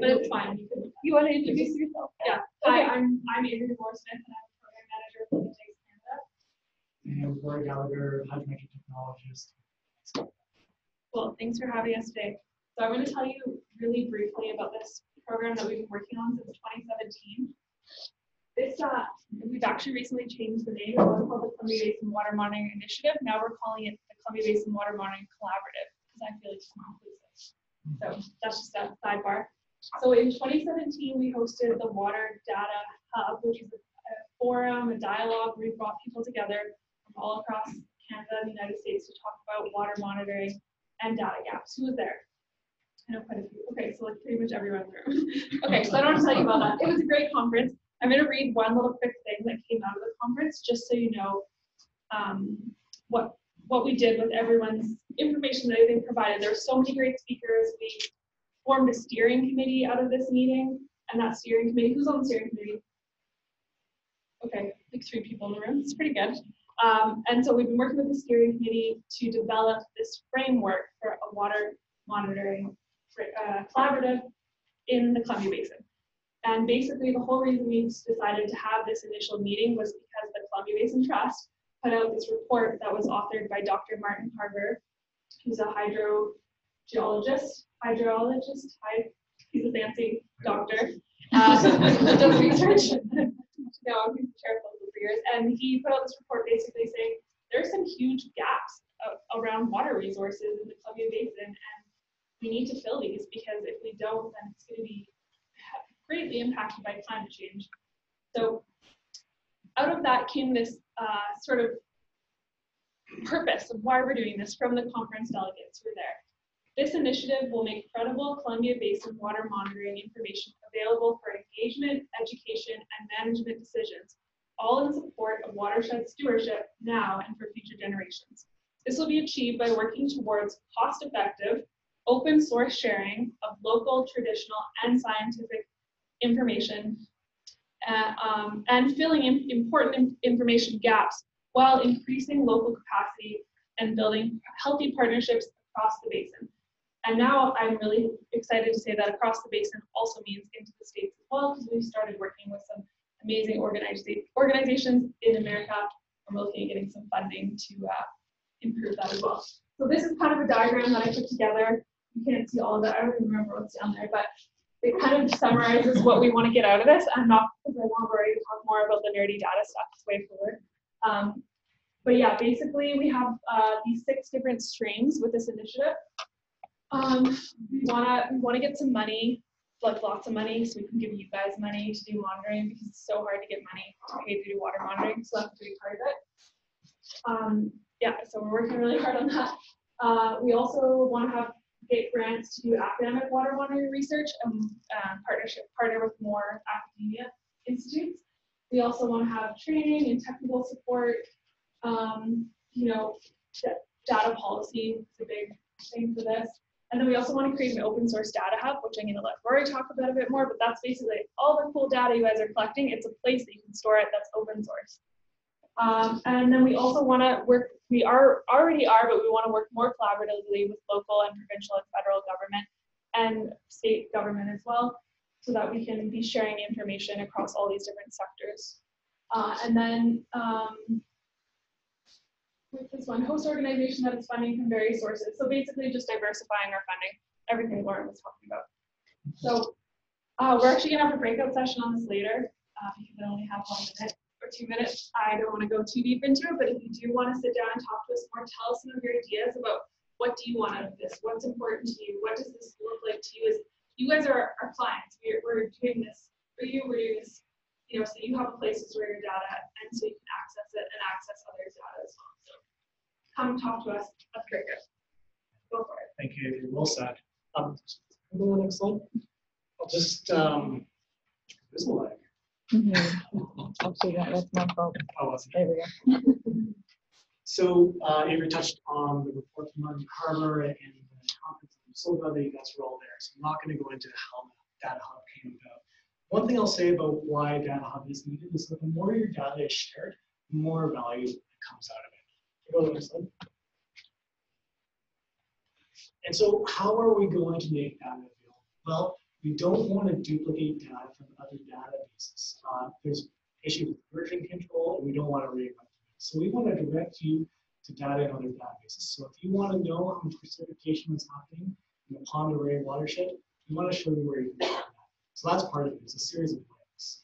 but it's fine. You want to introduce yourself? Yeah. Okay. Hi, I'm Avery Deboer-Smith, and I'm program manager for the Basin Canada. And Rory, Gallagher, hydrometric technologist. Well, thanks for having us today. So I'm going to tell you really briefly about this program that we've been working on since 2017. We've actually recently changed the name. It was called the Columbia Basin Water Monitoring Initiative. Now we're calling it the Columbia Basin Water Monitoring Collaborative because I feel like it's more inclusive. So that's just a sidebar. So in 2017, we hosted the Water Data Hub, which is a forum, a dialogue where we brought people together from all across Canada and the United States to talk about water monitoring and data gaps. Who was there? I know quite a few. Okay, so like pretty much everyone in the room. Okay, so I don't want to tell you about that. It was a great conference. I'm going to read one little quick thing that came out of the conference, just so you know what we did with everyone's information that they provided. There were so many great speakers. We formed a steering committee out of this meeting, and that steering committee, who's on the steering committee? Okay, like 3 people in the room. It's pretty good. And so we've been working with the steering committee to develop this framework for a water monitoring collaborative in the Columbia Basin. And basically, the whole reason we decided to have this initial meeting was because the Columbia Basin Trust put out this report that was authored by Dr. Martin Carver, who's a hydrologist. He's a fancy doctor. Does research. No, he's the chair of local affairs, and he put out this report basically saying there's some huge gaps around water resources in the Columbia Basin, and we need to fill these because if we don't, then it's going to be greatly impacted by climate change. So out of that came this sort of purpose of why we're doing this from the conference delegates who were there. This initiative will make credible Columbia Basin water monitoring information available for engagement, education, and management decisions, all in support of watershed stewardship now and for future generations. This will be achieved by working towards cost-effective, open source sharing of local, traditional, and scientific information and filling in important information gaps while increasing local capacity and building healthy partnerships across the basin. And now I'm really excited to say that across the basin also means into the States as well, because we've started working with some amazing organizations in America, and we're looking at getting some funding to improve that as well. So this is kind of a diagram that I put together. You can't see all of that. I don't even remember what's down there, but it kind of summarizes what we want to get out of this. And not because I want Rory to talk more about the nerdy data stuff. It's way forward. But yeah, basically we have these 6 different streams with this initiative. We wanna get some money, like lots of money, so we can give you guys money to do monitoring because it's so hard to get money to pay to do water monitoring. So that's a big part of it. Yeah, so we're working really hard on that. We also want to get grants to do academic water monitoring research and partner with more academia institutes. We also want to have training and technical support. Data policy is a big thing for this. And then we also want to create an open source data hub, which I'm going to let Rory talk about a bit more, but that's basically all the cool data you guys are collecting. It's a place that you can store it that's open source. And then we also want to work, we already are, but we want to work more collaboratively with local and provincial and federal government and state government as well, so that we can be sharing information across all these different sectors. And then with this one, host organization that is funding from various sources. So basically just diversifying our funding, everything Lauren was talking about. So we're actually gonna have a breakout session on this later because I only have 1 minute or 2 minutes. I don't want to go too deep into it, but if you do want to sit down and talk to us more, tell us some of your ideas about what do you want out of this? What's important to you? What does this look like to you? As you guys are our clients, we're doing this for you, we're doing this, so you have a place to store your data and so you can access it and access others' data as well. So come talk to us. That's great. Go for it. Thank you, Avery. Well said. Go to the next slide. I'll just visualize. Actually, that's my fault. Oh, that's there we go. So Avery touched on the report from Martin Carver and the conference. I'm so glad that you guys were all there. So I'm not going to go into how the Data Hub came about. One thing I'll say about why Data Hub is needed is that the more your data is shared, the more value that comes out of it. Go to the next slide. And so how are we going to make that available? Well, We don't want to duplicate data from other databases. There's issues with version control, and we don't want to reinvent the wheel. So we want to direct you to data in other databases. So if you want to know how much precipitation is happening in the Pond Array watershed, we want to show you where you can find that. So that's part of it. It's a series of links.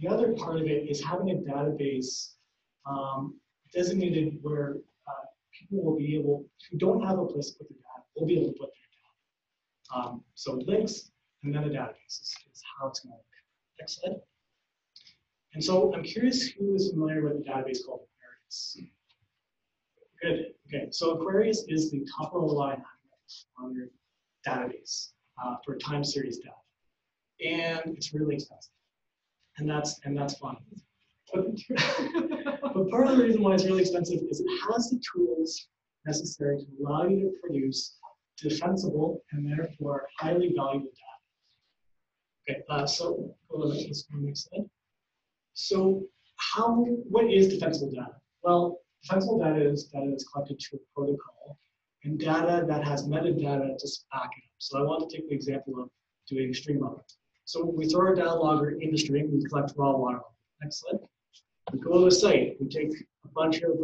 The other part of it is having a database designated where people will be able, who don't have a place to put their data, will be able to put their data. So links and metadatabases is how it's going to work. Next slide. And so I'm curious who is familiar with a database called Aquarius. Good. Okay. So Aquarius is the top of the line on your database for time series data, and it's really expensive, and that's fine. But part of the reason why it's really expensive is it has the tools necessary to allow you to produce defensible and therefore highly valuable data. Okay. So let's go to the next slide. So what is defensible data? Well, defensible data is data that's collected to a protocol and data that has metadata to back it up. So I want to take the example of doing stream logging. So we throw our data logger in the stream, we collect raw water. Next slide. We go to a site, we take a bunch of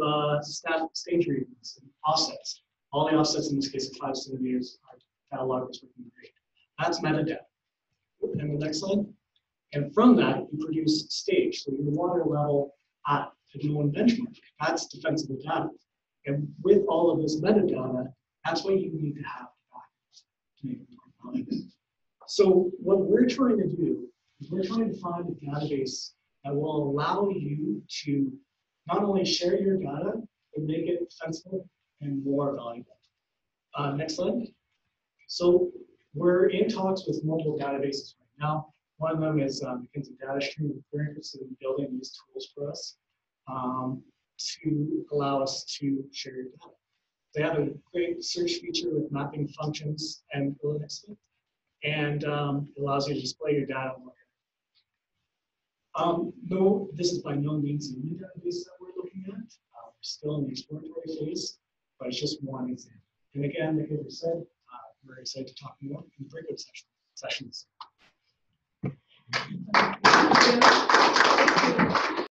stage readings and offsets. All the offsets in this case are 5 centimeters, our data logger is working great. That's metadata. And the next slide. And from that, you produce stage, so your water level at a known benchmark. That's defensible data. And with all of this metadata, that's what you need to have to make it more valuable. So what we're trying to do is we're trying to find a database that will allow you to not only share your data, but make it defensible and more valuable. Next slide. So we're in talks with multiple databases right now. One of them is McKinsey Data Stream. We're interested in building these tools for us to allow us to share your data. They have a great search feature with mapping functions and it allows you to display your data. No, this is by no means the only database that we're looking at. We're still in the exploratory phase, but it's just one example. And again, like Avery said, we're excited to talk more in breakout sessions.